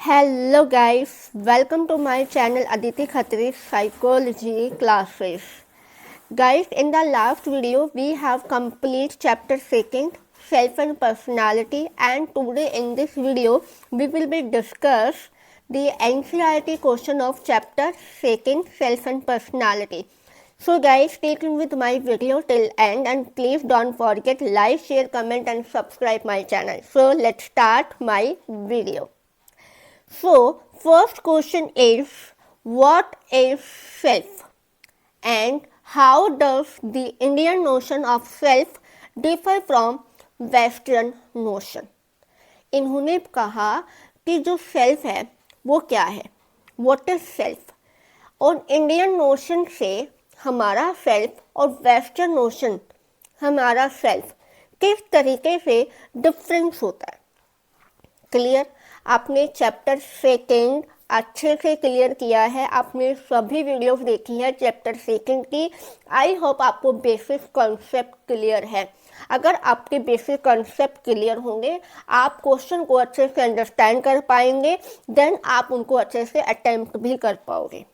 Hello guys, welcome to my channel Aditi Khatri Psychology Classes. Guys, in the last video we have complete chapter 2 Self and Personality, and today in this video we will be discuss the NCERT question of chapter 2 Self and Personality. So guys, stay tuned with my video till end and please don't forget like, share, comment and subscribe my channel. So let's start my video. So, first question is, what is self and how does the Indian notion of self differ from Western notion? इन्होंने कहा कि जो self है वो क्या है, what is self, और Indian notion से हमारा सेल्फ और वेस्टर्न नोशन हमारा सेल्फ किस तरीके से डिफरेंस होता है. क्लियर? आपने चैप्टर 2 अच्छे से क्लियर किया है, आपने सभी वीडियोस देखी है चैप्टर 2 की. आई होप आपको बेसिक कॉन्सेप्ट क्लियर है. अगर आपके बेसिक कॉन्सेप्ट क्लियर होंगे, आप क्वेश्चन को अच्छे से अंडरस्टैंड कर पाएंगे, देन आप उनको अच्छे से अटेम्प्ट भी कर पाओगे.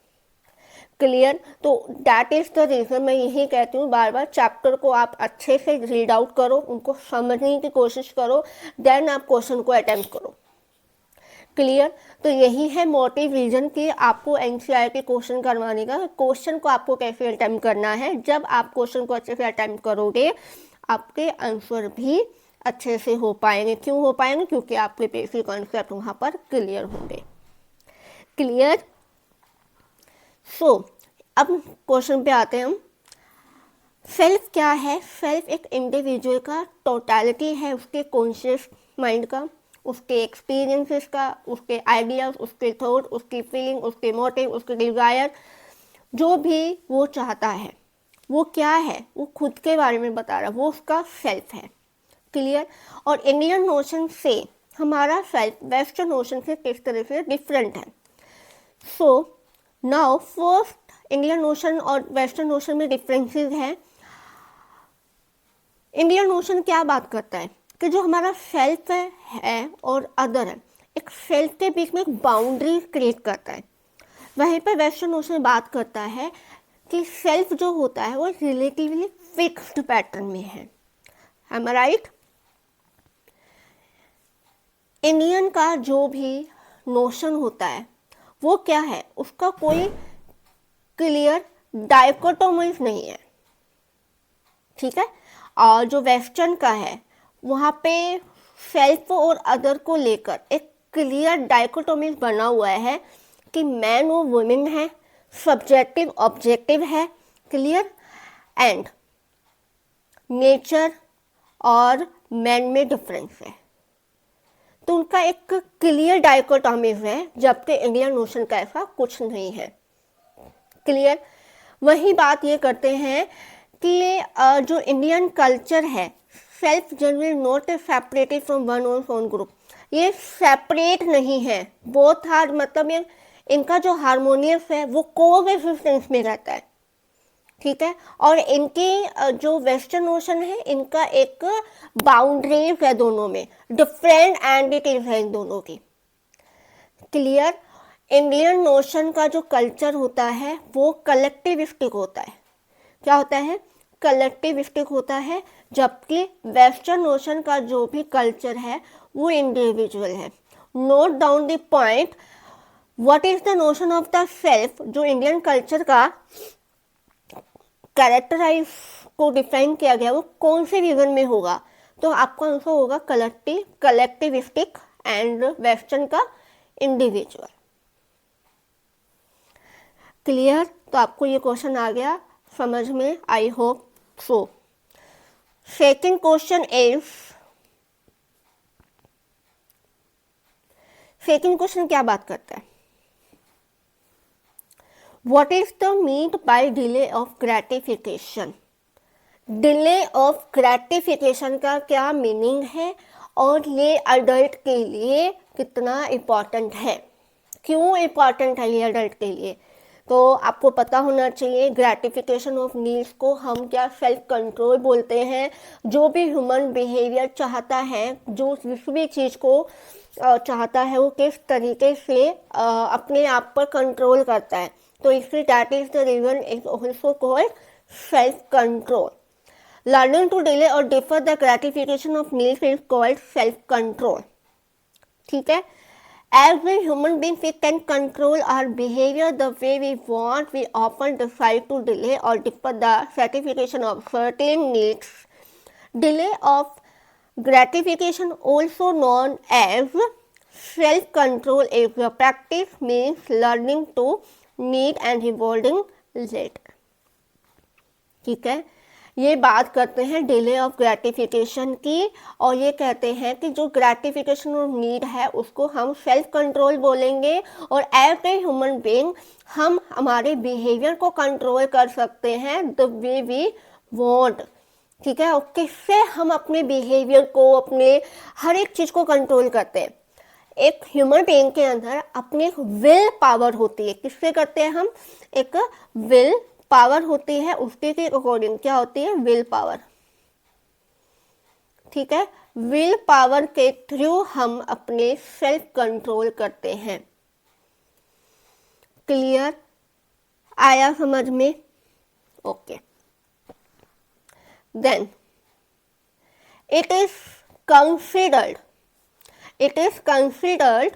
क्लियर? तो दैट इज द रीज़न मैं यही कहती हूँ बार बार, चैप्टर को आप अच्छे से रीड आउट करो, उनको समझने की कोशिश करो, देन आप क्वेश्चन को अटेम्प्ट करो. क्लियर? तो यही है मोटिव रीजन कि आपको एनसीईआरटी क्वेश्चन करवाने का. क्वेश्चन को आपको कैसे अटेम्प्ट करना है, जब आप क्वेश्चन को अच्छे से अटेम्प्ट करोगे आपके आंसर भी अच्छे से हो पाएंगे. क्यों हो पाएंगे? क्योंकि आपके बेसिक कॉन्सेप्ट वहाँ पर क्लियर होंगे. क्लियर? सो अब क्वेश्चन पे आते हैं हम. सेल्फ क्या है? सेल्फ एक इंडिविजुअल का टोटलिटी है, उसके कॉन्शियस माइंड का, उसके एक्सपीरियंसेस का, उसके आइडियाज, उसके थॉट, उसकी फीलिंग, उसके मोटिव, उसके डिज़ायर, जो भी वो चाहता है वो क्या है, वो खुद के बारे में बता रहा है, वो उसका सेल्फ है. क्लियर? और इंडियन नोशन से हमारा सेल्फ वेस्टर्न नोशन से किस तरह से डिफरेंट है. So now first Indian notion और वेस्टर्न नोशन में डिफरेंसेस हैं. इंडियन नोशन क्या बात करता है कि जो हमारा सेल्फ है और अदर है, एक सेल्फ के बीच में एक बाउंड्री क्रिएट करता है. वहीं पर वेस्टर्न नोशन बात करता है कि सेल्फ जो होता है वो रिलेटिवली फिक्स्ड पैटर्न में है. एम आई राइट? इंडियन का जो भी नोशन होता है वो क्या है, उसका कोई क्लियर डायकोटोमीज नहीं है. ठीक है? और जो वेस्टर्न का है वहाँ पे सेल्फ और अदर को लेकर एक क्लियर डायकोटोमी बना हुआ है कि मैन और वुमेन है, सब्जेक्टिव ऑब्जेक्टिव है. क्लियर? एंड नेचर और मैन में डिफरेंस है. तो उनका एक क्लियर डायकोटोमी है, जबकि इंडियन नोशन का ऐसा कुछ नहीं है. क्लियर? वही बात ये करते हैं कि जो इंडियन कल्चर है, self generally not separated from one और ओन ग्रुप, ये सेपरेट नहीं है. बोथ आर, मतलब ये इनका जो हारमोनियस है वो कोएक्सिस्टेंस में रहता है. ठीक है? और इनकी जो वेस्टर्न नोशन है, इनका एक बाउंड्रीज है, दोनों में डिफरेंट एंटिटीज है इन दोनों की. क्लियर? इंडियन नोशन का जो कल्चर होता है वो कलेक्टिविस्टिक होता है. क्या होता है? कलेक्टिविस्टिक होता है, जबकि वेस्टर्न नोशन का जो भी कल्चर है वो इंडिविजुअल है. Note down the point, what is the notion of the self. जो इंडियन कल्चर का कैरेक्टराइज को डिफाइन किया गया वो कौन से रीजन में होगा, तो आपका आंसर होगा कलेक्टिविस्टिक एंड वेस्टर्न का इंडिविजुअल. क्लियर? तो आपको ये क्वेश्चन आ गया समझ में, I hope so. Second question is, second question क्या बात करता है? What is the mean bye delay of gratification. Delay of gratification का क्या मीनिंग है और ये अडल्ट के लिए कितना इम्पॉर्टेंट है, क्यों इम्पॉर्टेंट है ये अडल्ट के लिए. तो आपको पता होना चाहिए ग्रेटिफिकेशन ऑफ नीड्स को हम क्या सेल्फ कंट्रोल बोलते हैं. जो भी ह्यूमन बिहेवियर चाहता है, जो जिस भी चीज़ को चाहता है वो किस तरीके से अपने आप पर कंट्रोल करता है, तो इसलिए that is the reason is also called self control. Learning to delay और defer the gratification of needs is called self control. ठीक है. As a human being, we can control our behavior the way we want. We often decide to delay or defer the satisfaction of certain needs. Delay of gratification, also known as self-control, is a practice means learning to need and rewarding later. ठीक है. ये बात करते हैं delay of gratification की, और ये कहते हैं कि जो ग्रेटिफिकेशन और नीड है उसको हम सेल्फ कंट्रोल बोलेंगे, और एज ए ह्यूमन बीइंग हम हमारे बिहेवियर को कंट्रोल कर सकते हैं द वे वी वांट. ठीक है. और किससे हम अपने बिहेवियर को, अपने हर एक चीज़ को कंट्रोल करते हैं. एक ह्यूमन बीइंग के अंदर अपनी विल पावर होती है. किससे करते हैं हम? एक विल पावर होती है, उसके के अकॉर्डिंग क्या होती है? Will power. ठीक है. विल पावर के थ्रू हम अपने सेल्फ कंट्रोल करते हैं. क्लियर? आया समझ में? Okay. Then it is considered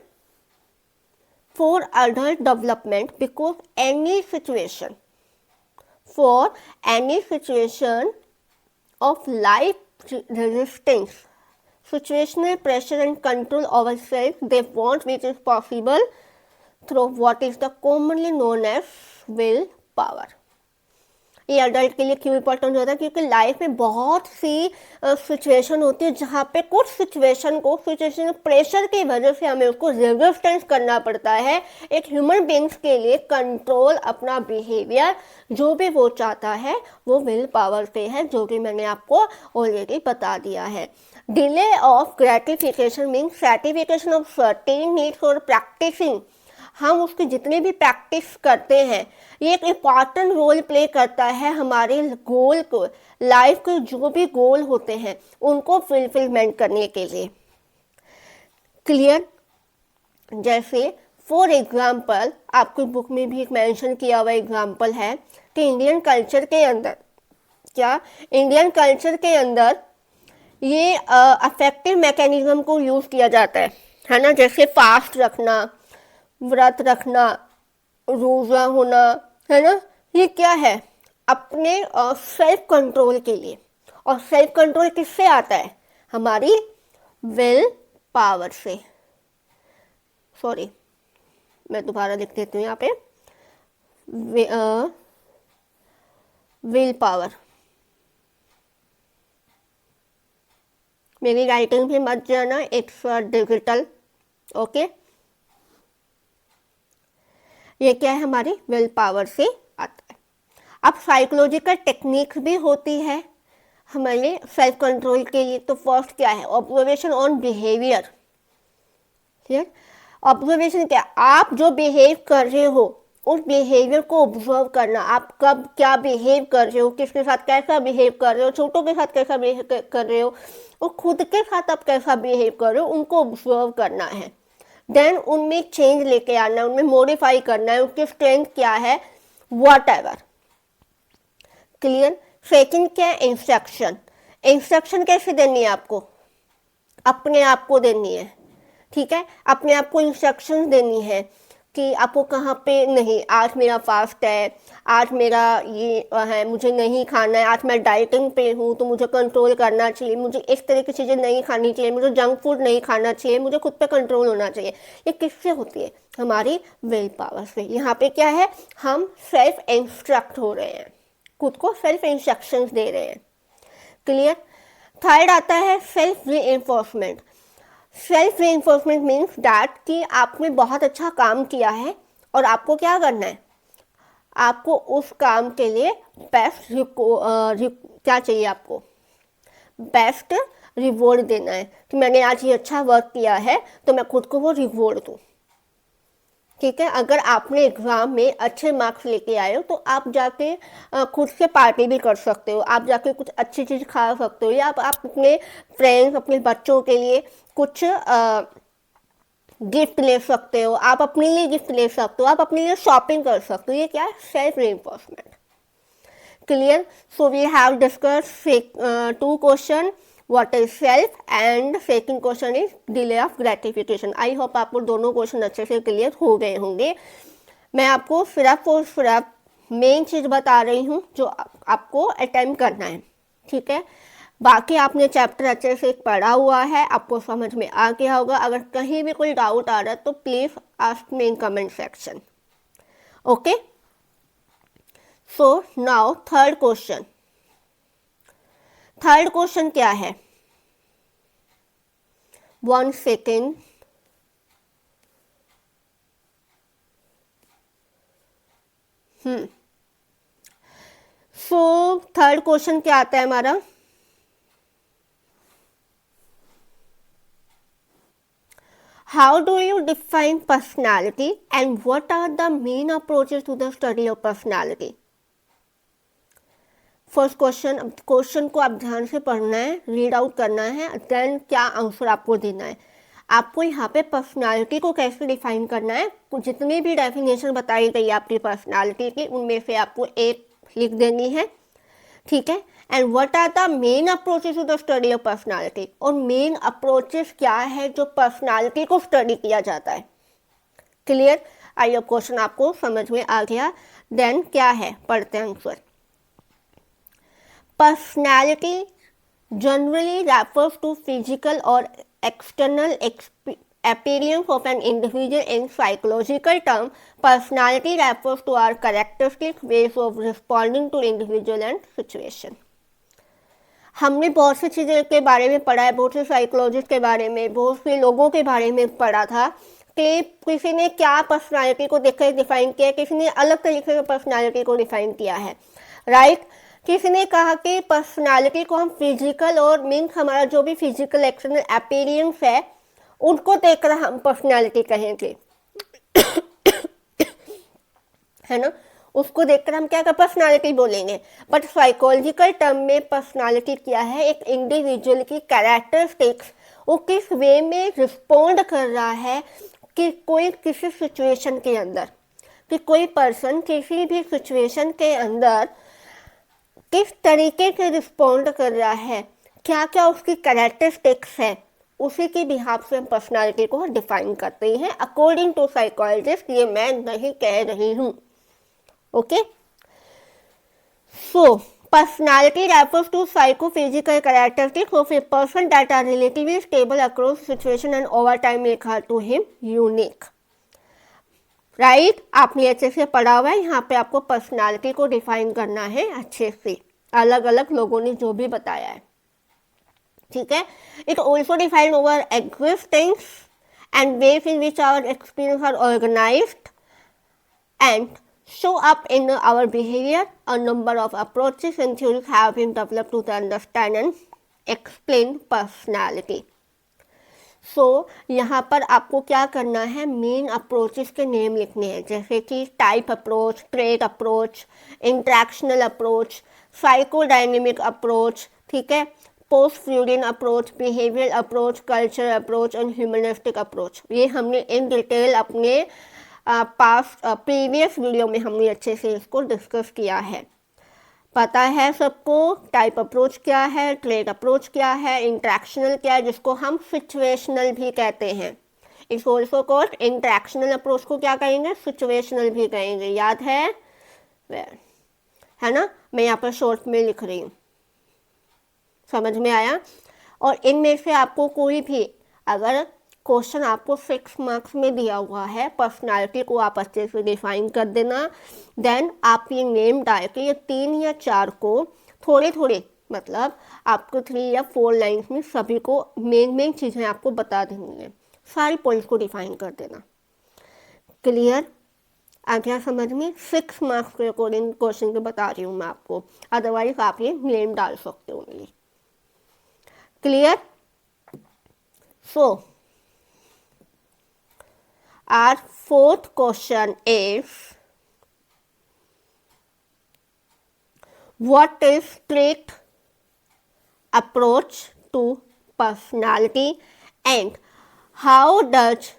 for adult development because any situation of life resistance, situational pressure and control over self they want, which is possible through what is the commonly known as will power. ये adult के लिए क्यों important होता है? क्योंकि life में बहुत सी situation होती है जहाँ पे कुछ सिचुएशन प्रेशर की वजह से हमें उसको रेजिस्टेंस करना पड़ता है. एक ह्यूमन बीइंग्स के लिए कंट्रोल अपना बिहेवियर जो भी वो चाहता है वो विल पावर से है, जो कि मैंने आपको ऑलरेडी बता दिया है. Delay of gratification means satisfaction of certain needs और प्रैक्टिसिंग. हम उसकी जितनी भी प्रैक्टिस करते हैं ये एक इम्पॉर्टेंट रोल प्ले करता है हमारे गोल को, लाइफ के जो भी गोल होते हैं उनको फुलफिलमेंट करने के लिए. क्लियर? जैसे फॉर एग्जाम्पल आपकी बुक में भी एक मेंशन किया हुआ एग्जाम्पल है कि इंडियन कल्चर के अंदर ये अफेक्टिव मैकेनिज्म को यूज़ किया जाता है ना. जैसे फास्ट रखना, व्रत रखना, रोज़ा होना, है ना. ये क्या है? अपने सेल्फ कंट्रोल के लिए. और सेल्फ कंट्रोल किससे आता है? हमारी विल पावर से. सॉरी, मैं दोबारा लिख देती हूँ यहाँ पे. Will power. मेरी राइटिंग भी मत जाना, इट्स डिजिटल. ओके. ये क्या है? हमारी विल पावर से आता है. अब साइकोलॉजिकल टेक्निक्स भी होती है हमारे सेल्फ कंट्रोल के लिए. तो फर्स्ट क्या है? Observation on behaviour. ठीक है. ऑब्जर्वेशन क्या? आप जो बिहेव कर रहे हो उस बिहेवियर को ऑब्जर्व करना. आप कब क्या बिहेव कर रहे हो, किसके साथ कैसा बिहेव कर रहे हो, छोटों के साथ कैसा बिहेव कर रहे हो, और खुद के साथ आप कैसा बिहेव कर रहे हो, उनको ऑब्जर्व करना है. देन उनमें चेंज लेके आना है, उनमें मॉडिफाई करना है, उनकी स्ट्रेंथ क्या है, वॉट एवर. क्लियर? सेकंड क्या है? इंस्ट्रक्शन. इंस्ट्रक्शन कैसे देनी है आपको? अपने आप को देनी है. ठीक है. अपने आप को इंस्ट्रक्शन देनी है कि आपको कहाँ पे नहीं, आज मेरा फास्ट है, आज मेरा ये है, मुझे नहीं खाना है, आज मैं डाइटिंग पे हूँ तो मुझे कंट्रोल करना चाहिए, मुझे इस तरह की चीज़ें नहीं खानी चाहिए, मुझे जंक फूड नहीं खाना चाहिए, मुझे खुद पे कंट्रोल होना चाहिए. ये किससे होती है? हमारी विल पावर से. यहाँ पे क्या है? हम सेल्फ इंस्ट्रक्ट हो रहे हैं, खुद को सेल्फ इंस्ट्रक्शंस दे रहे हैं. क्लियर? थर्ड आता है self reinforcement. Self reinforcement means that कि आपने बहुत अच्छा काम किया है और आपको क्या करना है? आपको उस काम के लिए बेस्ट क्या चाहिए? आपको बेस्ट रिवॉर्ड देना है कि मैंने आज ये अच्छा वर्क किया है तो मैं खुद को वो रिवॉर्ड दूँ. ठीक है. अगर आपने एग्ज़ाम में अच्छे मार्क्स लेके आए हो तो आप जाके खुद से पार्टी भी कर सकते हो, आप जाके कुछ अच्छी चीज़ खा सकते हो, या आप अपने फ्रेंड्स, अपने बच्चों के लिए कुछ गिफ्ट ले सकते हो, आप अपने लिए गिफ्ट ले सकते हो, आप अपने लिए शॉपिंग कर सकते हो। ये क्या है? Self reinforcement. Clear? So we have discuss two question, what is self and second question is delay of gratification. I hope आपको दोनों क्वेश्चन अच्छे से क्लियर हो गए होंगे। मैं आपको सिर्फ और सिर्फ मेन चीज बता रही हूँ जो आपको अटेम्प्ट करना है, ठीक है? बाकी आपने चैप्टर अच्छे से पढ़ा हुआ है, आपको समझ में आ गया होगा। अगर कहीं भी कोई डाउट आ रहा है तो please ask me in comment section. Okay, so now third question. Third question क्या है? 1 सेकेंड। सो थर्ड क्वेश्चन क्या आता है हमारा? How do you define personality and what are the main approaches to the study of personality? First question, question को आप ध्यान से पढ़ना है, रीड आउट करना है, देन क्या आंसर आपको देना है। आपको यहाँ पे पर्सनालिटी को कैसे डिफाइन करना है, जितनी भी डेफिनेशन बताई गई आपकी पर्सनालिटी की उनमें से आपको एक लिख देनी है, ठीक है? And what are the main approaches to the study of personality, और मेन अप्रोचेस क्या है जो पर्सनालिटी को स्टडी किया जाता है। क्लियर? आई होप क्वेश्चन आपको समझ में आ गया। देन क्या है, पढ़ते हैं answer. Personality generally refers to physical और external appearance of an individual. In psychological term, personality refers to our characteristic ways of responding to individual and situation. हमने बहुत सी चीज़ें के बारे में पढ़ा है, बहुत से साइकोलॉजिस्ट के बारे में, बहुत से लोगों के बारे में पढ़ा था कि किसी ने क्या पर्सनालिटी को देखकर डिफाइन किया, किसी ने अलग तरीके से पर्सनालिटी को डिफाइन किया है, राइट? किसी ने कहा कि पर्सनालिटी को हम फिजिकल और मीन्स हमारा जो भी फिजिकल एक्सटर्नल अपीयरेंस है उनको देखकर हम पर्सनालिटी कहेंगे, है ना? उसको देखकर हम क्या पर्सनालिटी बोलेंगे। बट साइकोलॉजिकल टर्म में पर्सनालिटी क्या है? एक इंडिविजुअल की कैरेक्टरिस्टिक्स, वो किस वे में रिस्पोंड कर रहा है कि कोई किसी सिचुएशन के अंदर, कि कोई पर्सन किसी भी सिचुएशन के अंदर किस तरीके से रिस्पोंड कर रहा है, क्या क्या उसकी कैरेक्टरिस्टिक्स है, उसी के बिहाफ से हम पर्सनालिटी को डिफाइन करते हैं अकॉर्डिंग टू साइकोलॉजिस्ट। ये मैं नहीं कह रही हूँ, okay? So personality refers to psychophysical characteristics of a person that are relatively stable across situation and over time make her to him unique. Right? आपने अच्छे से पढ़ा हुआ है, यहाँ पे आपको पर्सनालिटी को डिफाइन करना है अच्छे से, अलग अलग लोगों ने जो भी बताया है, ठीक है? It also define over existence and ways in which our experience are organized and show up in our behavior. A number of approaches and theories have been developed to understand and explain personality. So यहाँ पर आपको क्या करना है, main approaches के name लिखने हैं, जैसे कि type approach, trait approach, interactional approach, psychodynamic approach, ठीक है, post Freudian approach, behavioural approach, cultural approach और ह्यूमनिस्टिक अप्रोच। ये हमने इन डिटेल अपने पास्ट प्रीवियस वीडियो में हमने अच्छे से इसको डिस्कस किया है। पता है सबको टाइप अप्रोच क्या है, ट्रेट अप्रोच क्या है, इंट्रैक्शनल क्या है, जिसको हम सिचुएशनल भी कहते हैं। इट्स ऑल्सो कॉल्ड इंट्रैक्शनल अप्रोच को क्या कहेंगे, सिचुएशनल भी कहेंगे, याद है ना? मैं यहाँ पर शॉर्ट में लिख रही हूँ, समझ में आया? और इनमें से आपको कोई भी अगर क्वेश्चन आपको 6 मार्क्स में दिया हुआ है, पर्सनालिटी को आप अच्छे से डिफाइन कर देना, देन आप ये नेम डाल के ये 3 या 4 को थोड़े थोड़े, मतलब आपको 3 या 4 लाइन्स में सभी को मेन चीज़ें आपको बता देनी है, सारी पॉइंट्स को डिफाइन कर देना। क्लियर? आ गया समझ में? 6 मार्क्स के अकॉर्डिंग क्वेश्चन को बता रही हूँ मैं आपको, अदरवाइज आप ये नेम डाल सकते हो मेरी। Clear? So our fourth question is, what is trait approach to personality and how does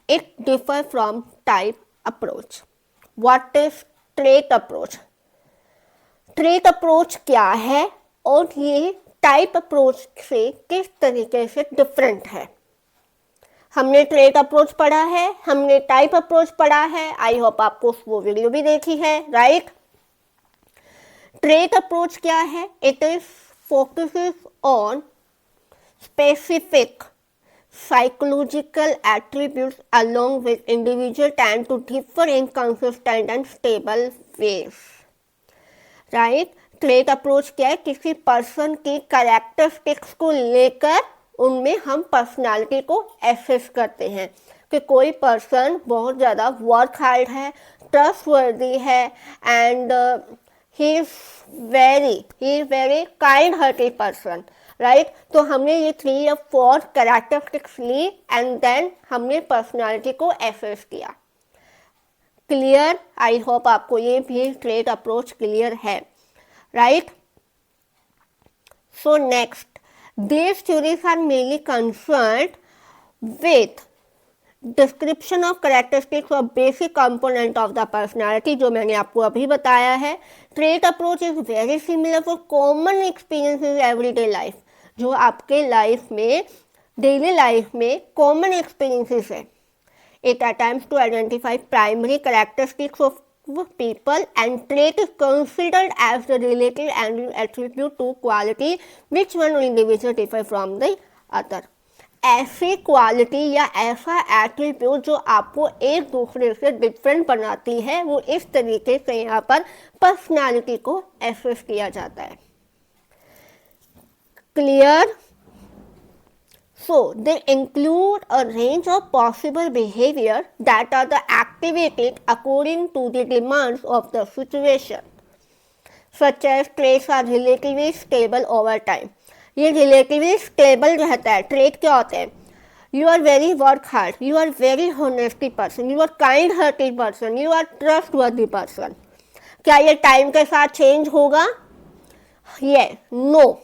it differ from type approach. What is trait approach? Trait approach क्या है और ये टाइप अप्रोच से किस तरीके से डिफरेंट है? हमने ट्रेट अप्रोच पढ़ा है, हमने टाइप अप्रोच पढ़ा है। आई होप आपको वो वीडियो भी देखी है, राइट? ट्रेट अप्रोच क्या है? It is focuses on specific psychological attributes along with individual tend to differ in consistent and stable ways. Right? Trait approach क्या है? किसी पर्सन की कैरेक्टरिस्टिक्स को लेकर उनमें हम पर्सनालिटी को एसेस करते हैं कि कोई पर्सन बहुत ज़्यादा वर्क हार्ड है, ट्रस्टवर्दी है and he is very kind hearted person, right? तो हमने ये 3 या 4 कैरेक्टरिस्टिक्स ली एंड देन हमने पर्सनालिटी को एसेस किया। क्लियर? आई होप आपको ये भी ट्रेट अप्रोच क्लियर है, right? So next, these theories are mainly concerned with description of characteristics of basic component of the personality, जो मैंने आपको अभी बताया है। trait approach is very similar for common experiences everyday life, जो आपके life में, डेली लाइफ में कॉमन एक्सपीरियंसेस है। It attempts to identify primary characteristics of people and trait is considered as the relative and attribute to quality which one individual differ from the other. ऐसी quality या ऐसा attribute जो आपको एक दूसरे से डिफरेंट बनाती है, वो इस तरीके से यहाँ पर पर्सनालिटी को एसेस किया जाता है। Clear? So they include a range of possible behavior that are activated according to the demands of the situation. Such as traits are relatively stable over time. ये relatively stable रहता है। Trait क्या होते हैं? You are very work hard, you are very honesty person, you are kind hearted person, you are trustworthy person. क्या ये time के साथ चेंज होगा? नो,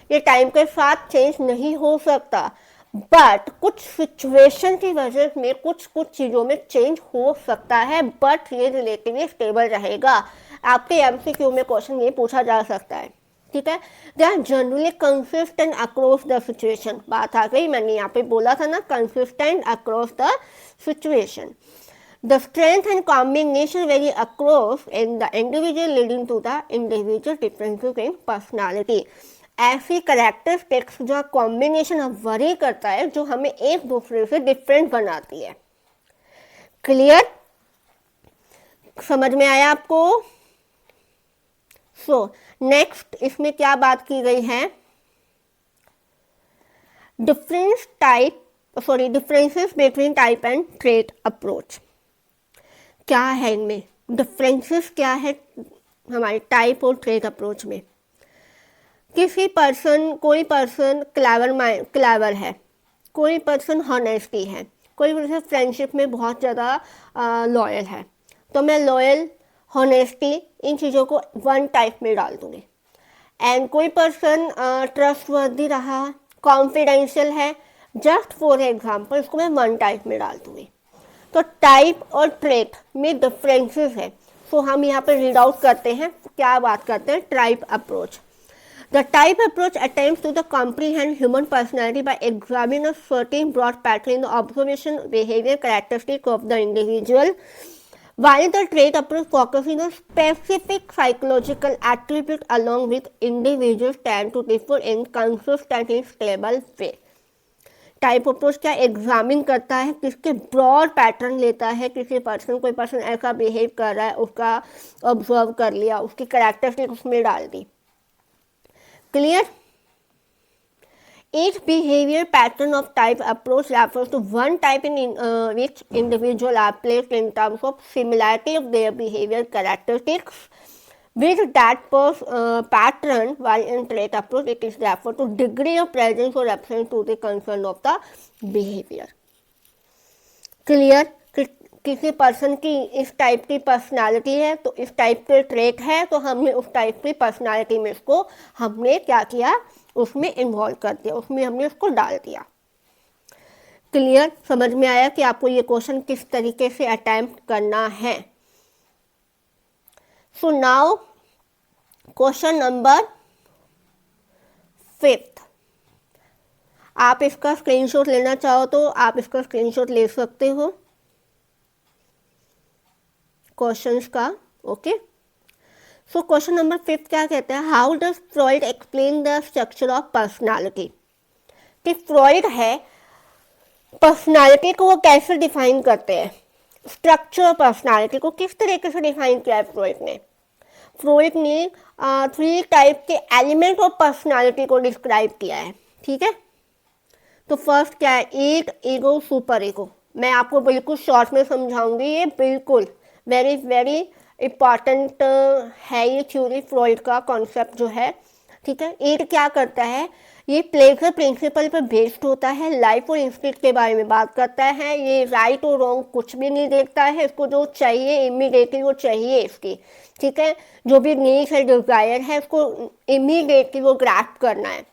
ये टाइम के साथ चेंज नहीं हो सकता, बट कुछ सिचुएशन की वजह में कुछ चीज़ों में चेंज हो सकता है, बट ये रिलेटिवली स्टेबल रहेगा। आपके एमसीक्यू में क्वेश्चन ये पूछा जा सकता है, ठीक है? They are generally consistent across the situation. बात आ गई, मैंने यहाँ पे बोला था ना, consistent across the situation. The strength and combination vary across in the individual, leading to the individual differences in personality. ऐसी कैरेक्टरिस्टिक्स जो कॉम्बिनेशन वरी करता है, जो हमें एक दूसरे से डिफरेंट बनाती है। क्लियर? समझ में आया आपको? सो नेक्स्ट इसमें क्या बात की गई है? Differences between type and trait approach. क्या है इनमें डिफरेंसेस? क्या है हमारे टाइप और ट्रेट अप्रोच में? कोई पर्सन क्लेवर है, कोई पर्सन हॉनेस्टी है, कोई पर्सन फ्रेंडशिप में बहुत ज़्यादा लॉयल है, तो मैं लॉयल, हॉनेस्टी इन चीज़ों को 1 टाइप में डाल दूँगी। एंड कोई पर्सन ट्रस्टवर्दी रहा, कॉन्फिडेंशियल है, जस्ट फॉर एग्जाम्पल इसको मैं 1 टाइप में डाल दूँगी। तो टाइप और ट्रेट में डिफरेंसेस है। सो हम यहाँ पर रीड आउट करते हैं, क्या बात करते हैं? Type approach. The type approach attempts to comprehend human personality by examining a certain broad pattern in the observation, behavior, characteristics of the individual, while the trait approach focuses on specific psychological attributes along with individuals tend to differ in consistently stable way. Type approach क्या examine करता है, किसके broad pattern लेता है, किसी person, कोई person ऐसा behave कर रहा है, उसका ऑब्जर्व कर लिया, उसकी कैरेक्टरिस्टिक उसमें डाल दी। Clear? Each behavior pattern of type approach refers to one type in which individuals are placed in terms of similarity of their behavior characteristics with that pattern, while in trait approach it is referred to degree of presence or absence to the concern of the behavior. Clear? किसी person की इस type की personality है, तो इस type के trait है, तो हमने उस टाइप की पर्सनालिटी में इसको हमने क्या किया? उसमें इन्वॉल्व कर दिया, उसमें हमने उसको डाल दिया। क्लियर? समझ में आया कि आपको ये क्वेश्चन किस तरीके से अटेम्प्ट करना है। So now question number 5। आप इसका स्क्रीनशॉट लेना चाहो तो आप इसका स्क्रीनशॉट ले सकते हो क्वेश्चंस का। ओके, सो क्वेश्चन नंबर 5 क्या कहता है, how does Freud explain the structure of personality. कि फ्रॉइड है पर्सनालिटी को वो कैसे डिफाइन करते हैं, स्ट्रक्चर ऑफ पर्सनालिटी को किस तरीके से डिफाइन किया है फ्रॉइड ने। फ्रॉइड ने 3 टाइप के एलिमेंट ऑफ पर्सनालिटी को डिस्क्राइब किया है। ठीक है, तो फर्स्ट क्या है, ईग, ईगो, सुपर ईगो। मैं आपको बिल्कुल शॉर्ट में समझाऊंगी, ये बिल्कुल वेरी वेरी इम्पॉर्टेंट है ये थ्योरी, फ्रॉइड का कॉन्सेप्ट जो है। ठीक है, ईग क्या करता है, ये प्लेजर प्रिंसिपल पर बेस्ड होता है, लाइफ और इंस्टिंक्ट के बारे में बात करता है। ये राइट और रॉन्ग कुछ भी नहीं देखता है, इसको जो चाहिए इमीडिएटली वो चाहिए इसकी। ठीक है, जो भी नीड्स है, डिजायर है, उसको इमीडिएटली वो ग्रैस्प करना है।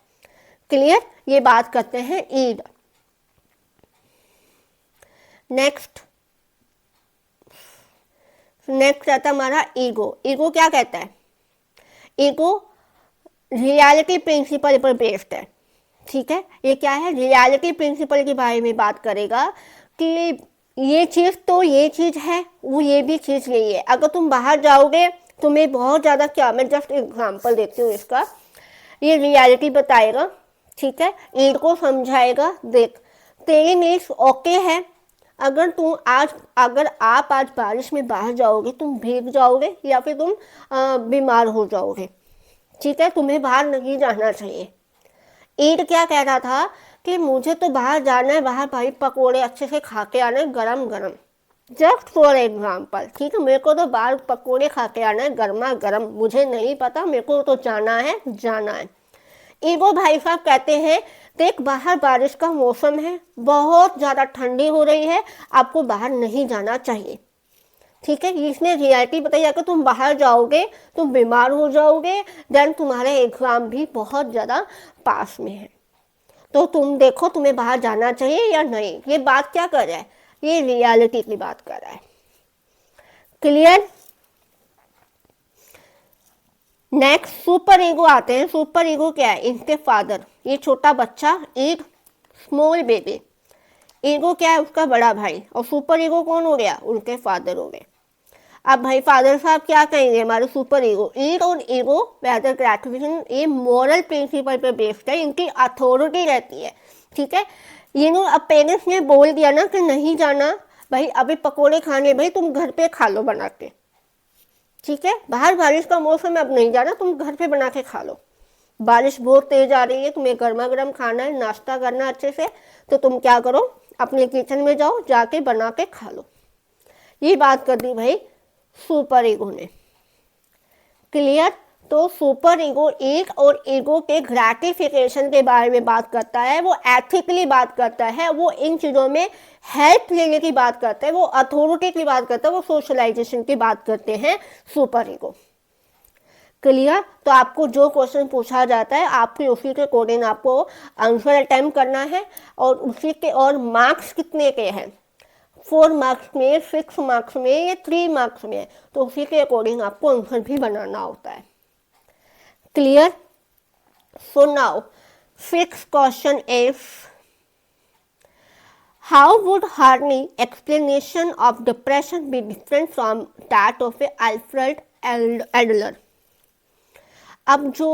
क्लियर? ये बात करते हैं ईड। नेक्स्ट आता हमारा ईगो। ईगो क्या कहता है, ईगो रियलिटी प्रिंसिपल पर बेस्ड है। ठीक है, ये क्या है, रियलिटी प्रिंसिपल के बारे में बात करेगा कि ये चीज़ तो ये चीज़ है, वो ये भी चीज़ यही है। अगर तुम बाहर जाओगे तुम्हें बहुत ज़्यादा, क्या मैं जस्ट एग्जांपल देती हूँ इसका, ये रियलिटी बताएगा। ठीक है, ईड को समझाएगा, देख तेरी नीड्स ओके है, अगर आप आज बारिश में बाहर जाओगे तुम भीग जाओगे या फिर तुम बीमार हो जाओगे। ठीक है, तुम्हें बाहर नहीं जाना चाहिए। ईड क्या कह रहा था कि मुझे तो बाहर जाना है, बाहर भाई पकोड़े अच्छे से खा के आना है गरम गरम, जस्ट फॉर एग्जाम्पल। ठीक है, मेरे को तो बाहर पकोड़े खा के आना है गर्मा गर्म, मुझे नहीं पता, मेरे को तो जाना है जाना है। ईगो भाई साहब कहते हैं देख बाहर बारिश का मौसम है, बहुत ज़्यादा ठंडी हो रही है, आपको बाहर नहीं जाना चाहिए। ठीक है, इसने रियलिटी बताई, अगर तुम बाहर जाओगे तुम बीमार हो जाओगे, देन तुम्हारे एग्जाम भी बहुत ज़्यादा पास में है, तो तुम देखो तुम्हें बाहर जाना चाहिए या नहीं। ये बात क्या कर रहा है, ये रियलिटी की बात कर रहा है। क्लियर? नेक्स्ट सुपर ईगो आते हैं। सुपर ईगो क्या है, इनके फादर, ये छोटा बच्चा, एक स्मॉल बेबी। ईगो क्या है, उसका बड़ा भाई, और सुपर ईगो कौन हो गया, उनके फादर हो गए। अब भाई फादर साहब क्या कहेंगे, हमारे सुपर ईगो, ईड और ईगो वेदर ग्रेटिफिकेशन, ये मॉरल प्रिंसिपल पे बेस्ड है, इनकी अथॉरिटी रहती है। ठीक है, ये नो अब पेरेंट्स ने बोल दिया ना कि नहीं जाना भाई, अभी पकोड़े खाने, भाई तुम घर पे खा लो बना के। ठीक है, बाहर बारिश का मौसम है, अब नहीं जाना, तुम घर पे बना के खा लो, बारिश बहुत तेज आ रही है, तुम्हें गर्मा गर्म खाना है, नाश्ता करना अच्छे से, तो तुम क्या करो अपने किचन में जाओ, जाके बना के खा लो। ये बात कर दी भाई सुपर ईगो ने। क्लियर? तो सुपर ईगो एक और ईगो के ग्रेटिफिकेशन के बारे में बात करता है, वो एथिकली बात करता है, वो इन चीज़ों में हेल्प लेने की बात करता है, वो अथॉरिटी की बात करता है, वो सोशलाइजेशन की बात करते हैं सुपर ईगो। क्लियर? तो आपको जो क्वेश्चन पूछा जाता है आपके उसी के अकॉर्डिंग आपको आंसर अटेम्प्ट करना है, और उसी के, और मार्क्स कितने के हैं, 4 मार्क्स में, 6 मार्क्स में या 3 मार्क्स में, तो उसी के अकॉर्डिंग आपको आंसर भी बनाना होता है। Clear? So now 6th question is, how would Harni explanation of depression be different from that of Alfred Adler. अब जो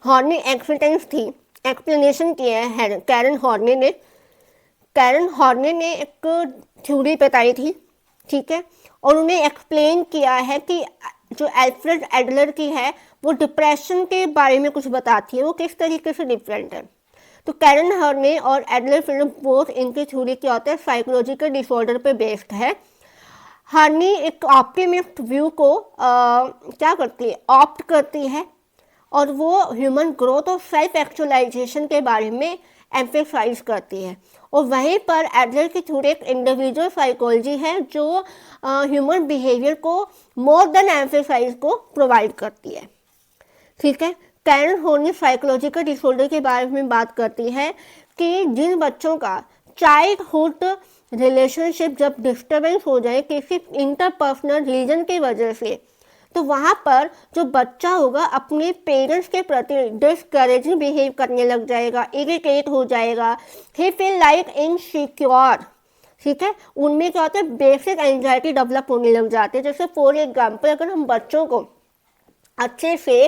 हॉर्नी एक्सपेरिमेंट्स थी, एक्सप्लेनेशन किया है कैरन हॉर्नी ने। कैरन हॉर्नी ने एक थ्योरी बताई थी, ठीक है, और उन्हें एक्सप्लेन किया है कि जो अल्फ्रेड एडलर की है वो डिप्रेशन के बारे में कुछ बताती है, वो किस तरीके से डिफरेंट है। तो कैरन हॉर्नी और एडलर फिल्म बोथ, इनकी थ्योरी क्या होता है, साइकोलॉजिकल डिसऑर्डर पे बेस्ड है। हार्नी एक ऑप्टिमिस्ट व्यू को क्या करती है, ऑप्ट करती है, और वो ह्यूमन ग्रोथ और सेल्फ एक्चुअलाइजेशन के बारे में एम्फेसाइज करती है। और वहीं पर एडलर की थ्योरी एक इंडिविजुअल साइकोलॉजी है जो ह्यूमन बिहेवियर को मोर देन एम्फेसाइज को प्रोवाइड करती है। ठीक है, कैरन होर्नी साइकोलॉजिकल डिसऑर्डर के बारे में बात करती है कि जिन बच्चों का चाइल्डहुड रिलेशनशिप जब डिस्टर्बेंस हो जाए किसी इंटरपर्सनल रीजन की वजह से, तो वहाँ पर जो बच्चा होगा अपने पेरेंट्स के प्रति डिस्करेजिंग बिहेव करने लग जाएगा, इरिटेट हो जाएगा, ही फील लाइक इनसिक्योर। ठीक है, उनमें क्या होता है, बेसिक एंजाइटी डेवलप होने लग जाते हैं। जैसे फॉर एग्जाम्पल, अगर हम बच्चों को अच्छे से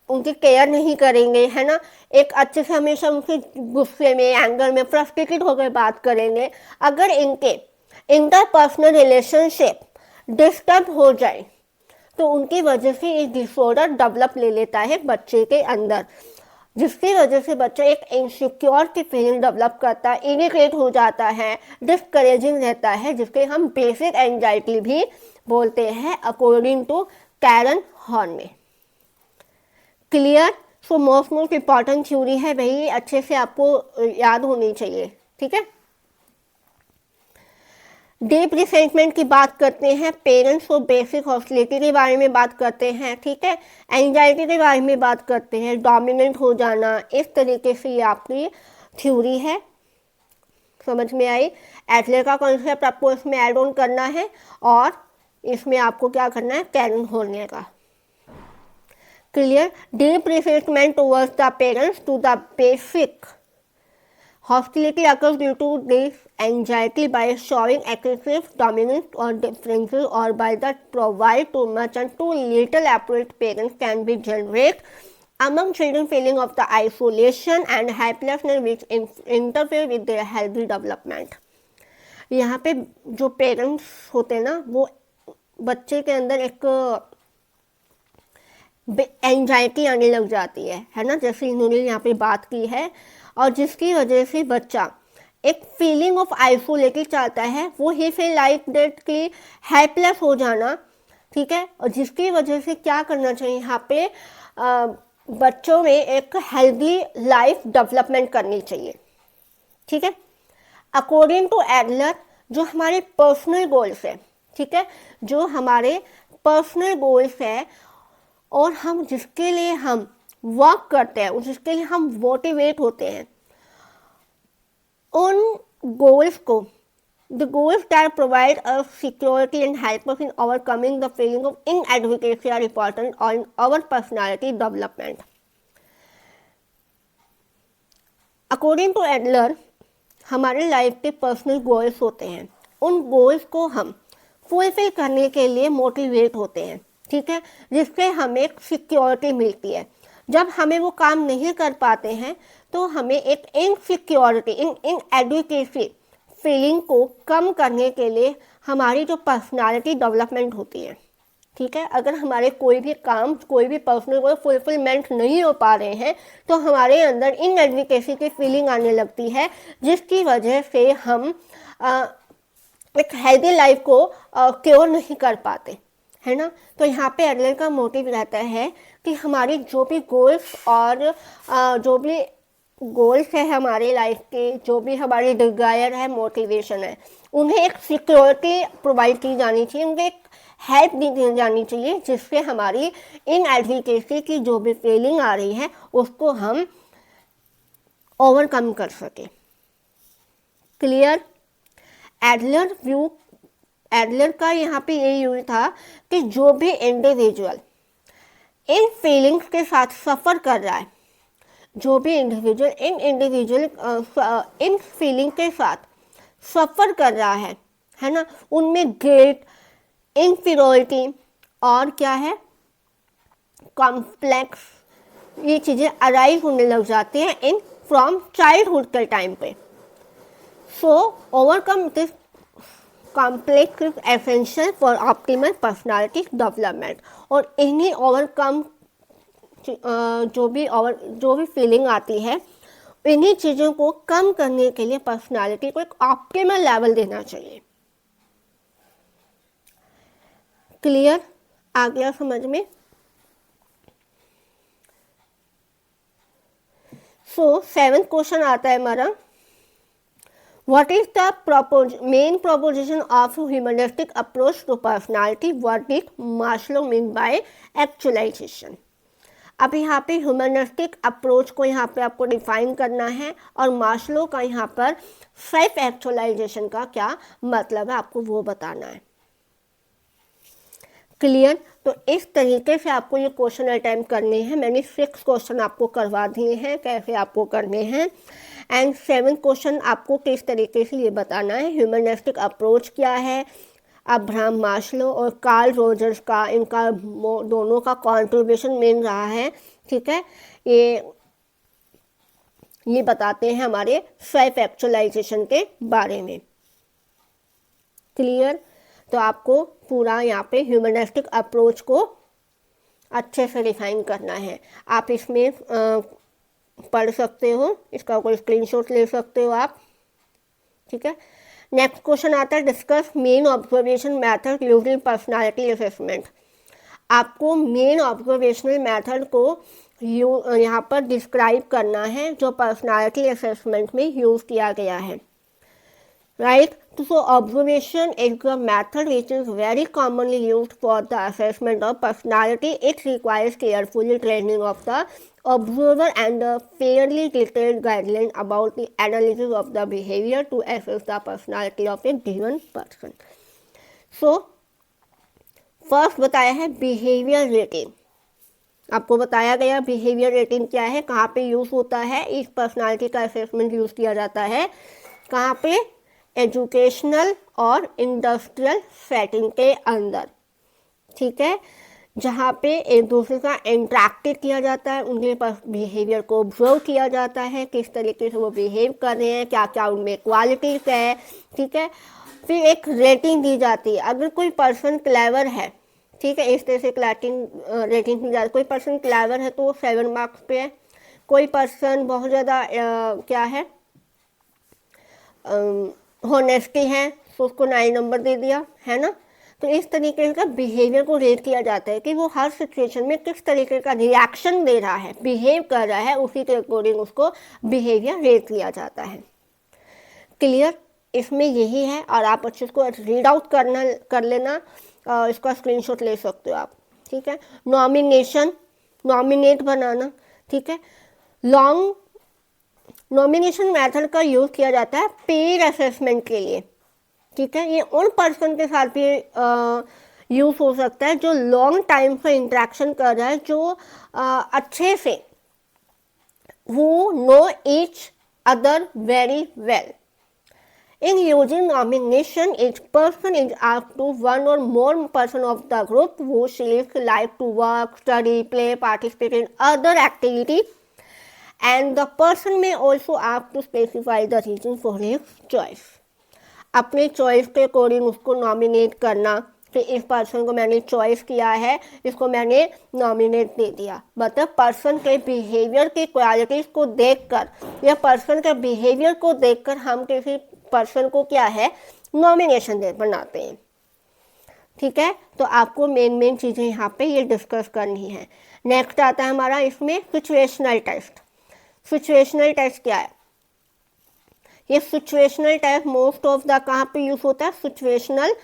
उनकी केयर नहीं करेंगे, है ना, एक अच्छे से हमेशा उनके गुस्से में, एंगर में, फ्रस्ट्रेटेड होकर बात करेंगे, अगर इनके इंटरपर्सनल रिलेशनशिप डिस्टर्ब हो जाए तो उनकी वजह से एक डिसऑर्डर डेवलप ले लेता है बच्चे के अंदर, जिसकी वजह से बच्चा एक इनसिक्योर की फीलिंग डेवलप करता है, इरिटेट हो जाता है, डिस्करेजिंग रहता है, जिसके हम बेसिक एंजाइटी भी बोलते हैं according to Karen Horney. Clear? So most important theory है वही, अच्छे से आपको याद होनी चाहिए। ठीक है, डीप रिसेंटमेंट की बात करते हैं, पेरेंट्स को बेसिक हॉस्टिलिटी के बारे में बात करते हैं। ठीक है, एंजाइटी के बारे में बात करते हैं, डोमिनेंट हो जाना, इस तरीके से ये आपकी थ्योरी है। समझ में आई? एडलर का कॉन्सेप्ट आपको इसमें ऐड ऑन करना है और इसमें आपको क्या करना है, कैरन हॉर्नी का। Clear? Deep resentment towards the parents to the basic hostility occurs due to this anxiety by showing excessive dominance or differences, or by that provide too much and too little appropriate parents can be generate among children feeling of the isolation and helplessness which interfere with their healthy development. यहाँ पे जो parents होते हैं ना, वो बच्चे के अंदर एक एंजाइटी आने लग जाती है ना, जैसे इन्होंने यहाँ पे बात की है, और जिसकी वजह से बच्चा एक फीलिंग ऑफ आइसोलेटेड चाहता है, वो ही फील लाइक दैट कि हेल्पलेस हो जाना। ठीक है, और जिसकी वजह से क्या करना चाहिए, यहाँ पे बच्चों में एक हेल्दी लाइफ डेवलपमेंट करनी चाहिए। ठीक है, अकॉर्डिंग टू एडलर, जो हमारे पर्सनल गोल्स है, ठीक है, जो हमारे पर्सनल गोल्स है और हम जिसके लिए हम वर्क करते हैं, जिसके लिए हम मोटिवेट होते हैं, उन गोल्स को, the goals that provide us security and help us in overcoming the feeling of inadequacy are important on our personality development. According to Adler, हमारे लाइफ के पर्सनल गोल्स होते हैं, उन गोल्स को हम फुलफिल करने के लिए मोटिवेट होते हैं। ठीक है, जिससे हमें सिक्योरिटी मिलती है। जब हमें वो काम नहीं कर पाते हैं तो हमें एक इनसिक्योरिटी, इनएडुकेसी फीलिंग को कम करने के लिए हमारी जो पर्सनालिटी डेवलपमेंट होती है, ठीक है, अगर हमारे कोई भी काम, कोई भी पर्सनल गोल फुलफिलमेंट नहीं हो पा रहे हैं तो हमारे अंदर इनएडुकेसी की फीलिंग आने लगती है, जिसकी वजह से हम एक हेल्दी लाइफ को क्योर नहीं कर पाते, है ना। तो यहाँ पे एडलर का मोटिव रहता है कि हमारी जो भी गोल्स और जो भी गोल्स है हमारे लाइफ के, जो भी हमारी डिजायर है, मोटिवेशन है, उन्हें एक सिक्योरिटी प्रोवाइड की जानी चाहिए, उन्हें एक हेल्प दी जानी चाहिए, जिससे हमारी इनएडुकेसी की जो भी फीलिंग आ रही है उसको हम ओवरकम कर सके। क्लियर? एडलर का यहाँ पे ये यूज था कि जो भी इंडिविजुअल इन फीलिंग्स के साथ सफ़र कर रहा है, जो भी इंडिविजुअल इन फीलिंग के साथ सफ़र कर रहा है ना, उनमें गिल्ट, इनफीरियरिटी और क्या है, कॉम्प्लेक्स, ये चीज़ें अराइज होने लग जाती हैं इन फ्रॉम चाइल्डहुड के टाइम पे। So overcome this complex is essential for optimal personality development. और इन्हीं ओवरकम जो भी फीलिंग आती है, इन्हीं चीज़ों को कम करने के लिए पर्सनालिटी को एक ऑप्टिमल लेवल देना चाहिए। क्लियर? आ गया समझ में? सो 7th क्वेश्चन आता है हमारा, What is the main proposition of humanistic approach to personality? What did Maslow mean by actualization? अब यहाँ पे ह्यूमनिस्टिक अप्रोच को यहाँ पे आपको डिफाइन करना है और मास्लो का यहाँ पर सेल्फ एक्चुअलाइजेशन का क्या मतलब है आपको वो बताना है। क्लियर। तो इस तरीके से आपको ये क्वेश्चन अटेम्प्ट करने हैं। मैंने 6 क्वेश्चन आपको करवा दिए हैं कैसे आपको करने हैं, एंड 7 क्वेश्चन आपको किस तरीके से ये बताना है। ह्यूमनिस्टिक अप्रोच क्या है, अब्राहम मास्लो और कार्ल रोजर्स का, इनका दोनों का कॉन्ट्रीब्यूशन मेन रहा है। ठीक है, ये बताते हैं हमारे सेल्फ एक्चुअलाइजेशन के बारे में। क्लियर। तो आपको पूरा यहाँ पे ह्यूमनिस्टिक अप्रोच को अच्छे से डिफाइन करना है। आप इसमें पढ़ सकते हो, इसका कोई स्क्रीनशॉट ले सकते हो आप। ठीक है, नेक्स्ट क्वेश्चन आता है discuss main observation method used in personality assessment. आपको मेन ऑब्जर्वेशनल मेथड को यहाँ पर डिस्क्राइब करना है जो पर्सनालिटी असेसमेंट में यूज किया गया है। Right, so observation is the method which is very commonly used for the assessment of personality. It requires careful training of the observer and a fairly detailed guideline about the analysis of the behavior to assess the personality of a given person. So first बताया है behavior rating। आपको बताया गया behaviour rating क्या है, कहाँ पे use होता है। इस पर्सनालिटी का असेसमेंट यूज किया जाता है कहाँ पे, एजुकेशनल और इंडस्ट्रियल सेटिंग के अंदर। ठीक है, जहाँ पे एक दूसरे का इंटरेक्ट किया जाता है, उनके पास बिहेवियर को ऑब्जर्व किया जाता है, किस तरीके से वो बिहेव कर रहे हैं, क्या क्या उनमें क्वालिटीज है। ठीक है, फिर एक रेटिंग दी जाती है। अगर कोई पर्सन क्लेवर है, ठीक है, इस तरह से रेटिंग दी जाती है। कोई पर्सन क्लेवर है तो वो 7 मार्क्स पे है। कोई पर्सन बहुत ज़्यादा क्या है, हॉनेस्टी है तो उसको 9 नंबर दे दिया, है ना। तो इस तरीके का बिहेवियर को रेट किया जाता है कि वो हर सिचुएशन में किस तरीके का रिएक्शन दे रहा है, बिहेव कर रहा है, उसी के अकॉर्डिंग उसको बिहेवियर रेट किया जाता है। क्लियर, इसमें यही है और आप अच्छे इसको रीड आउट कर लेना, इसका स्क्रीनशॉट ले सकते हो आप। ठीक है, नॉमिनेट बनाना। ठीक है, लॉन्ग नॉमिनेशन मेथड का यूज किया जाता है पेड असेसमेंट के लिए। ठीक है, ये उन पर्सन के साथ भी यूज हो सकता है जो लॉन्ग टाइम से इंटरेक्शन कर रहा है, जो अच्छे से who know each other very well. In using nomination, each person is asked to one or more person of the group who selects like to work, study, play, participate in other activity, and the person may also ask to specify the reason for his choice. अपने choice के according उसको nominate करना कि इस person को मैंने choice किया है, इसको मैंने नॉमिनेट दे दिया। मतलब पर्सन के बिहेवियर की क्वालिटीज़ को देखकर या पर्सन के बिहेवियर को देखकर हम किसी पर्सन को क्या है नॉमिनेशन बनाते हैं। ठीक है, तो आपको मेन चीज़ें यहाँ पे ये डिस्कस करनी है। नेक्स्ट आता है हमारा इसमें सिचुएशनल टेस्ट। सिचुएशनल टेस्ट क्या है? ये situational test most of the कहाँ पे यूज होता है? सिचुएशनल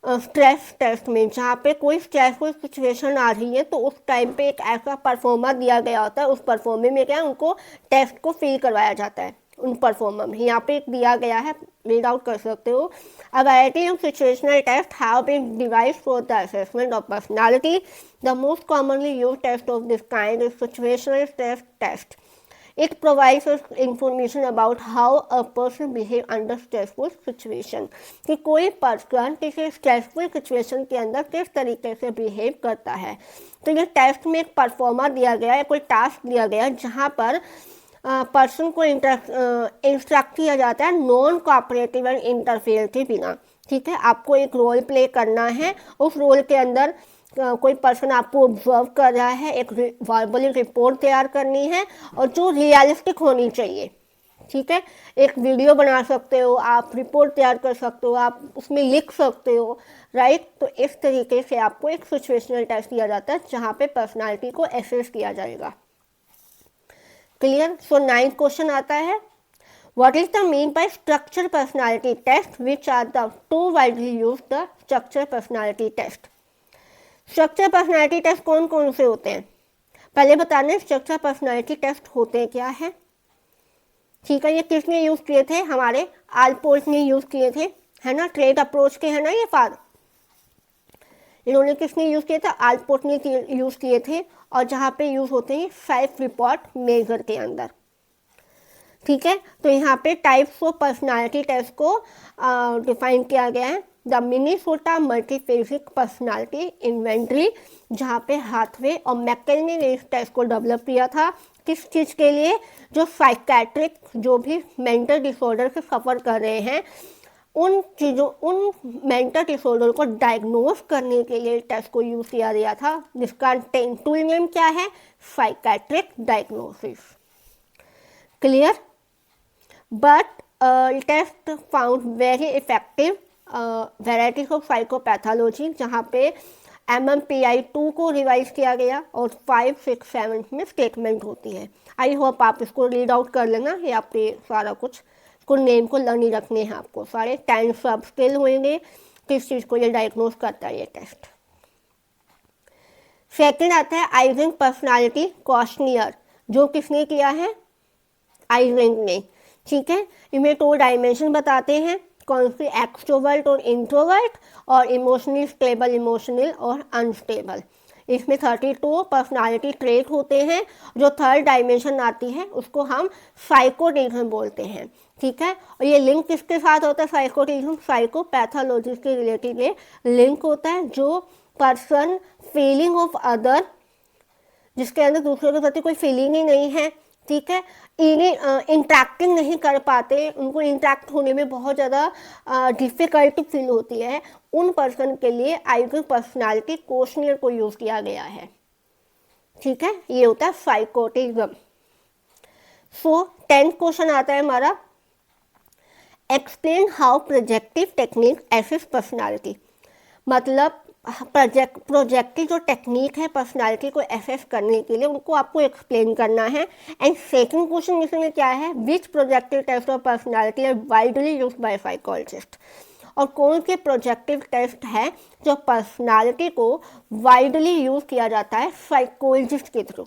स्ट्रेस टेस्ट में, जहाँ पे कोई स्ट्रेसफुल सिचुएशन आ रही है तो उस टाइम पे एक ऐसा परफॉर्मर दिया गया होता है, उस परफॉर्मर में क्या उनको टेस्ट को फिल करवाया जाता है। उन परफॉर्मर में यहाँ पे एक दिया गया है, रीड आउट कर सकते हो। A variety of situational test have been devised for the assessment of personality. The most commonly used test of this kind is situational stress test. It provides us information about how a person behave under stressful situation। कि कोई person किसी stressful situation के अंदर किस तरीके से behave करता है। तो ये टेस्ट में एक परफॉर्मर दिया गया है, कोई टास्क दिया गया है जहाँ पर पर्सन को इंस्ट्रक्ट किया जाता है नॉन कोऑपरेटिव एंड इंटरफेयर के बिना। ठीक है, आपको एक रोल प्ले करना है, उस रोल के अंदर कोई पर्सन आपको ऑब्जर्व कर रहा है, एक वर्बली रिपोर्ट तैयार करनी है और जो रियलिस्टिक होनी चाहिए। ठीक है, एक वीडियो बना सकते हो आप, रिपोर्ट तैयार कर सकते हो आप, उसमें लिख सकते हो, राइट। तो इस तरीके से आपको एक सिचुएशनल टेस्ट दिया जाता है जहाँ पे पर्सनालिटी को एसेस किया जाएगा। क्लियर। सो 9th क्वेश्चन आता है, what is the mean by structure personality test, which are the two widely used the structure personality test. Structure personality test कौन कौन से होते हैं? पहले बताना है स्ट्रक्चर पर्सनालिटी टेस्ट होते क्या है। ठीक है, ये किसने यूज़ किए थे, हमारे आलपोर्ट ने यूज़ किए थे, है ना, ट्रेड अप्रोच के है ना ये फादर, इन्होंने किसने यूज़ किए थे, आलपोर्ट ने यूज़ किए थे, और जहाँ पे यूज़ होते हैं सेल्फ रिपोर्ट मेजर के अंदर। ठीक है, तो यहाँ पे टाइप्स ऑफ पर्सनालिटी टेस्ट को डिफाइन किया गया है। द मिनीसोटा मल्टीफेसिक पर्सनालिटी इन्वेंट्री, जहाँ पे हाथवे और मैकेल ने इस टेस्ट को डेवलप किया था। किस चीज़ के लिए, जो साइकेट्रिक, जो भी मेंटल डिसऑर्डर से सफ़र कर रहे हैं, उन चीज़ों, उन मेंटल डिसऑर्डर को डायग्नोज करने के लिए टेस्ट को यूज़ किया गया था, जिसका टूल नेम क्या है, psychiatric diagnosis. Clear. But test found very effective varieties of psychopathology, जहाँ पे MMPI-2 को रिवाइज किया गया और 5, 6, 7 में स्टेटमेंट होती है। आई होप आप इसको रीड आउट कर लेना, ये आपके सारा कुछ को नेम को लर्न ही रखने हैं आपको, सारे 10 सब स्किल होंगे किस चीज़ को ये डायग्नोज करता है ये टेस्ट। सेकंड आता है आइजिंग पर्सनालिटी क्वेश्चनियर, जो किसने किया है, आइजिंग ने। ठीक है, इनमें 2 डायमेंशन बताते हैं, कौन सी, एक्सट्रोवर्ट और इंट्रोवर्ट, और इमोशनली स्टेबल, इमोशनल और अनस्टेबल। इसमें 32 पर्सनालिटी ट्रेट होते हैं। जो थर्ड डायमेंशन आती है उसको हम साइकोटिज्म बोलते हैं। ठीक है, और ये लिंक किसके साथ होता है, साइकोटिज्म साइकोपैथोलॉजी के रिलेटेड ये लिंक होता है, जो पर्सन फीलिंग ऑफ अदर, जिसके अंदर दूसरे के प्रति कोई फीलिंग ही नहीं है, ठीक है, इंटरेक्टिंग नहीं कर पाते, उनको इंटरेक्ट होने में बहुत ज़्यादा डिफ़िकल्टी फील होती है, उन पर्सन के लिए आइजिंग पर्सनालिटी क्वेश्चनियर को यूज़ किया गया है। ठीक है, ये होता है साइकोटिज्म। सो 10th क्वेश्चन आता है हमारा, explain how projective technique assess personality. मतलब प्रोजेक्टिव जो टेक्निक है पर्सनालिटी को एसेस करने के लिए, उनको आपको एक्सप्लेन करना है। एंड सेकंड क्वेश्चन इसमें क्या है, which projective test of personality are widely used by psychologist, और कौन से प्रोजेक्टिव टेस्ट है जो पर्सनालिटी को वाइडली यूज किया जाता है साइकोलॉजिस्ट के थ्रू।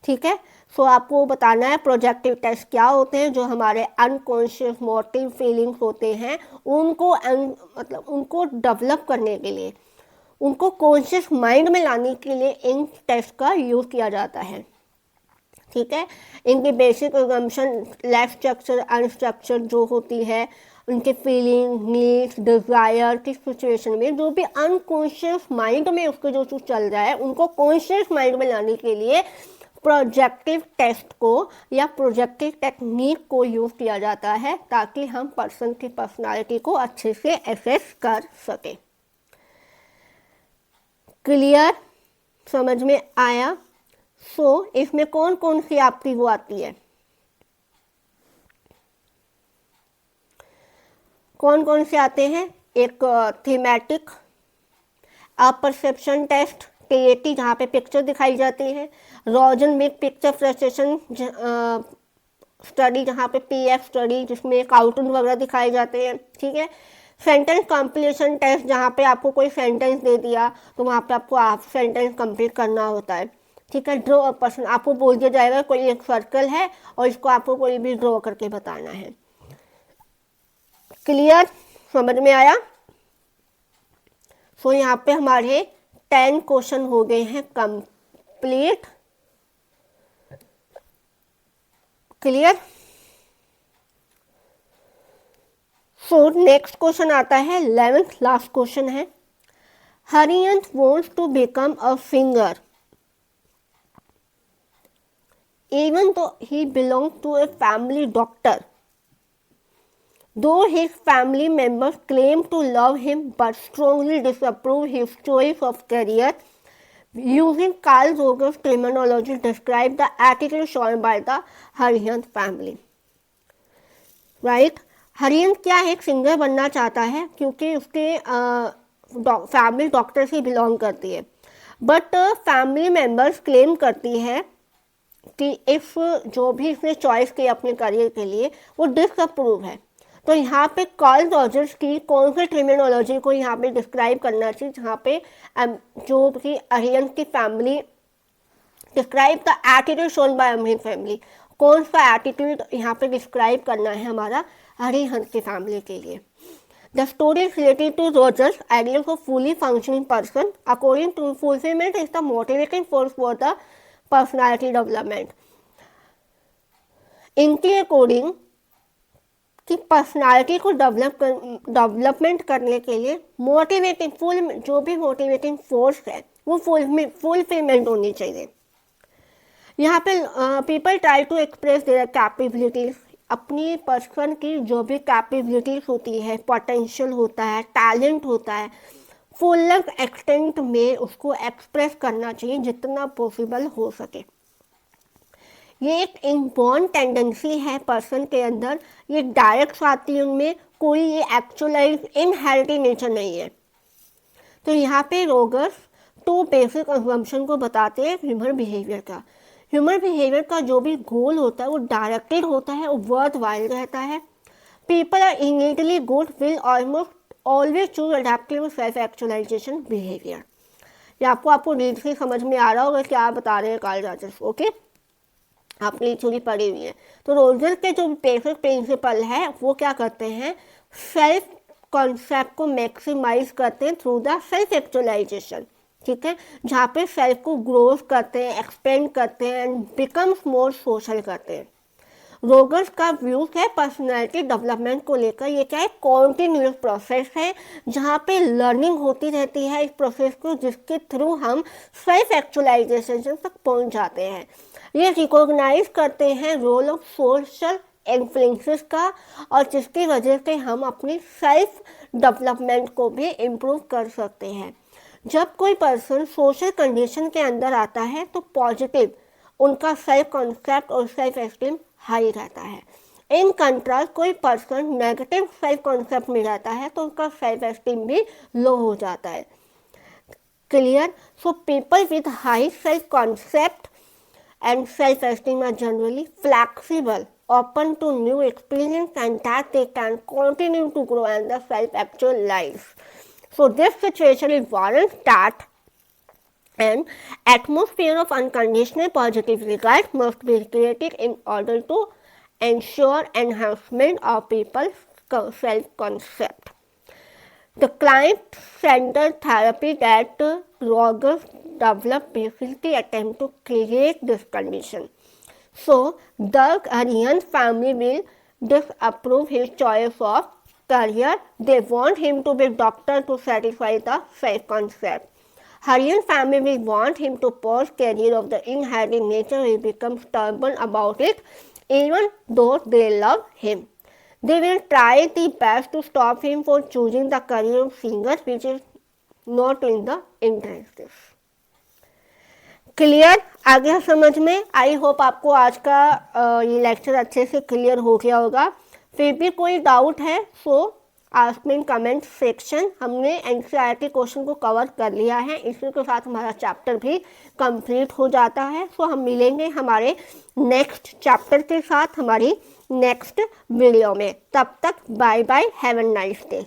ठीक है, सो आपको बताना है प्रोजेक्टिव टेस्ट क्या होते हैं, जो हमारे अनकॉन्शियस मोटिव फीलिंग्स होते हैं उनको मतलब उनको डेवलप करने के लिए, उनको कॉन्शियस माइंड में लाने के लिए इन टेस्ट का यूज़ किया जाता है। ठीक है, इनकी basic assumption life structure unstructured जो होती है, उनके फीलिंग नीड्स डिज़ायर किस सिचुएशन में, जो भी अनकॉन्शियस माइंड में उसको जो चीज़ चल रहा है उनको कॉन्शियस माइंड में लाने के लिए प्रोजेक्टिव टेस्ट को या प्रोजेक्टिव टेक्निक को यूज़ किया जाता है, ताकि हम पर्सन की पर्सनालिटी को अच्छे से एसेस कर सकें। क्लियर, समझ में आया। सो इसमें कौन कौन सी आपकी वो आती है, कौन कौन से आते हैं, एक थीमेटिक परसेप्शन टेस्ट टीएटी, जहाँ पे पिक्चर दिखाई जाती है, रोजन विक पिक्चर फ्रस्ट्रेशन स्टडी, जहाँ पे पीएफ स्टडी जिसमें कार्टून वगैरह दिखाए जाते हैं। ठीक है, सेंटेंस कंप्लीशन टेस्ट, जहाँ पे आपको कोई सेंटेंस दे दिया तो वहाँ पे आपको हाफ सेंटेंस कंप्लीट करना होता है। ठीक है, ड्रॉ अ पर्सन, आपको बोल दिया जाएगा कोई एक सर्कल है और इसको आपको कोई भी ड्रॉ करके बताना है। क्लियर, समझ में आया। सो यहाँ पे हमारे 10 क्वेश्चन हो गए हैं complete. Clear. So next question आता है 11th लास्ट क्वेश्चन है, Hariyant wants to become a singer even though he belongs to a family doctor. Though his family members claim to love him but strongly disapprove his choice of career, using Carl Roger's terminology describe the attitude shown by the Hariant family. Right? हरियंत क्या है, एक singer बनना चाहता है क्योंकि उसके family doctor से belong करती है, बट फैमिली मेम्बर्स क्लेम करती है कि इफ जो भी इसने चॉइस की अपने करियर के लिए वो डिसअप्रूव है। तो यहाँ पे कार्ल रॉजर्स की कौन सी टर्मिनोलॉजी को यहाँ पे डिस्क्राइब करना चाहिए, जहाँ पे जो कि हरियंत की family describe the attitude shown by Amreen family. कौन सा एटीट्यूड यहाँ पे डिस्क्राइब करना है हमारा हरिहंस की फैमिली के लिए। The story is related to Roger's ideal of fully functioning person. According to fulfillment is the motivating force for the personality development. इनके अकॉर्डिंग कि पर्सनालिटी को डेवलपमेंट करने के लिए मोटिवेटिंग जो भी मोटिवेटिंग फोर्स है वो फुलफिलमेंट होनी चाहिए। यहाँ पे people try to express their capabilities, अपनी पर्सन की जो भी कैपेबिलिटीज होती है, पोटेंशियल होता है, टैलेंट होता है, फुल एक्सटेंट में उसको एक्सप्रेस करना चाहिए जितना पॉसिबल हो सके। ये एक इनबॉर्न टेंडेंसी है पर्सन के अंदर, ये डायरेक्ट आती है उनमें, कोई ये एक्चुअलाइज इनहेरिटेड नेचर नहीं है। तो यहाँ पे रोगर्स टू बेसिक असम्पशन को बताते हैं ह्यूमन बिहेवियर का। ह्यूमन बिहेवियर का जो भी गोल होता है वो डायरेक्टेड होता है, वो वर्थ वाइल रहता है। People are innately good will almost always choose adaptive self actualization behaviour. ये आपको रीड से समझ में आ रहा होगा क्या आप बता रहे हैं कार्ल रॉजर्स। ओके, आपने थोड़ी पढ़ी हुई है। तो रोजर के जो बेसिक प्रिंसिपल है वो क्या करते हैं, सेल्फ कॉन्सेप्ट को मैक्सिमाइज करते हैं थ्रू द सेल्फ एक्चुअलाइजेशन। ठीक है, जहाँ पे सेल्फ को ग्रोथ करते हैं, एक्सपेंड करते हैं एंड बिकम्स मोर सोशल करते हैं। रोगर्स का व्यूज है पर्सनालिटी डेवलपमेंट को लेकर, ये क्या है, कॉन्टिन्यूस प्रोसेस है जहाँ पे लर्निंग होती रहती है इस प्रोसेस को, जिसके थ्रू हम सेल्फ एक्चुअलाइजेशन तक पहुँच जाते हैं। ये रिकॉग्नाइज करते हैं रोल ऑफ सोशल इन्फ्लुएंसेस का, और जिसकी वजह से हम अपनी सेल्फ डेवलपमेंट को भी इम्प्रूव कर सकते हैं। जब कोई पर्सन सोशल कंडीशन के अंदर आता है तो पॉजिटिव उनका सेल्फ कॉन्सेप्ट और सेल्फ एस्टीम हाई रहता है। इन कंट्रास्ट कोई पर्सन नेगेटिव सेल्फ कॉन्सेप्ट में रहता है तो उनका सेल्फ एस्टीम भी लो हो जाता है। Clear? So people with high self concept and self-esteem are generally flexible, open to new experience, and that they can continue to grow and the self-actualize. So this situation is warrants that an atmosphere of unconditional positive regard must be created in order to ensure enhancement of people's self-concept. The client-centered therapy that Rogers developed basically attempt to create this condition. So the Aryan family will disapprove his choice of career. They want him to be a doctor to satisfy the self-concept. Aryan family will want him to pursue career of the inherited nature. He becomes stubborn about it, even though they love him. They will try the best to stop him from choosing the career of singer, which is not in the interest. Clear? आ गया समझ में? आई hope आपको आज का ये lecture अच्छे से क्लियर हो गया होगा। फिर भी कोई डाउट है सो ask me in comment section. हमने एनसीईआरटी क्वेश्चन को कवर कर लिया है, इसी के साथ हमारा चैप्टर भी कंप्लीट हो जाता है। सो हम मिलेंगे हमारे नेक्स्ट चैप्टर के साथ हमारी नेक्स्ट वीडियो में। तब तक bye bye, have a nice day.